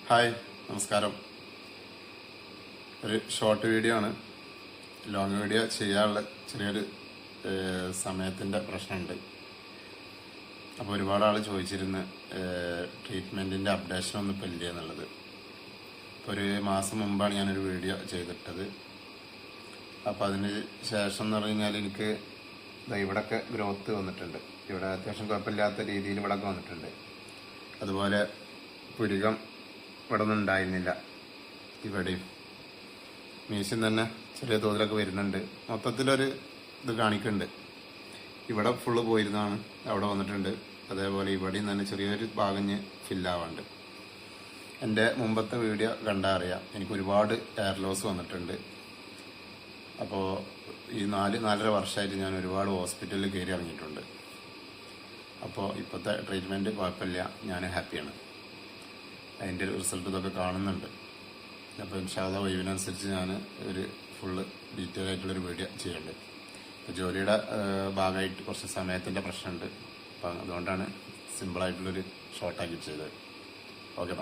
Hi, നമസ്കാരം. ഒരു short video ആണ്. ലോങ് വീഡിയോ ചെയ്യാനുള്ള ചെറിയൊരു സമയത്തിൻ്റെ പ്രശ്നമുണ്ട്. അപ്പോൾ ഒരുപാട് ആൾ ചോദിച്ചിരുന്നു ട്രീറ്റ്മെൻറ്റിൻ്റെ അപ്ഡേഷനൊന്നും ഇപ്പോൾ ഇല്ല എന്നുള്ളത്. ഇപ്പോൾ ഒരു മാസം മുമ്പാണ് ഞാനൊരു വീഡിയോ ചെയ്തിട്ടത്. അപ്പോൾ അതിന് ശേഷം എന്ന് പറഞ്ഞു കഴിഞ്ഞാൽ എനിക്ക് ഇവിടെയൊക്കെ ഗ്രോത്ത് വന്നിട്ടുണ്ട്. ഇവിടെ അത്യാവശ്യം കുഴപ്പമില്ലാത്ത രീതിയിൽ ഇവിടെയൊക്കെ വന്നിട്ടുണ്ട്. അതുപോലെ പുരികം ഇവിടെ ഒന്നും ഉണ്ടായിരുന്നില്ല. ഇവിടെയും മീശം തന്നെ ചെറിയ തോതിലൊക്കെ വരുന്നുണ്ട്. മൊത്തത്തിലൊരു ഇത് കാണിക്കുന്നുണ്ട്. ഇവിടെ ഫുള്ള് പോയിരുന്നാണ് അവിടെ വന്നിട്ടുണ്ട്. അതേപോലെ ഇവിടെയും തന്നെ ചെറിയൊരു ഭാഗം ഫില്ലാവാണ്ട്. എൻ്റെ മുമ്പത്തെ വീഡിയോ കണ്ടാൽ അറിയാം, എനിക്ക് ഒരുപാട് എയർ ലോസ് വന്നിട്ടുണ്ട്. അപ്പോൾ ഈ 4-4.5 വർഷമായിട്ട് ഞാൻ ഒരുപാട് ഹോസ്പിറ്റലിൽ കയറി ഇറങ്ങിയിട്ടുണ്ട്. അപ്പോൾ ഇപ്പോഴത്തെ ട്രീറ്റ്മെൻറ്റ് കുഴപ്പമില്ല, ഞാൻ ഹാപ്പിയാണ്. അതിൻ്റെ റിസൾട്ട് ഇതൊക്കെ കാണുന്നുണ്ട്. അപ്പോൾ ഇൻഷാ അല്ലാഹ് ഒഴിവിനനുസരിച്ച് ഞാൻ ഒരു ഫുള്ള് ഡീറ്റെയിൽ ആയിട്ടുള്ളൊരു വീഡിയോ ചെയ്യുന്നുണ്ട്. ഇപ്പോൾ ജോലിയുടെ ഭാഗമായിട്ട് കുറച്ച് സമയത്തിൻ്റെ പ്രശ്നമുണ്ട്. അപ്പം അതുകൊണ്ടാണ് സിമ്പിളായിട്ടുള്ളൊരു ഷോർട്ടാക്കി ചെയ്തത്. ഓക്കെ.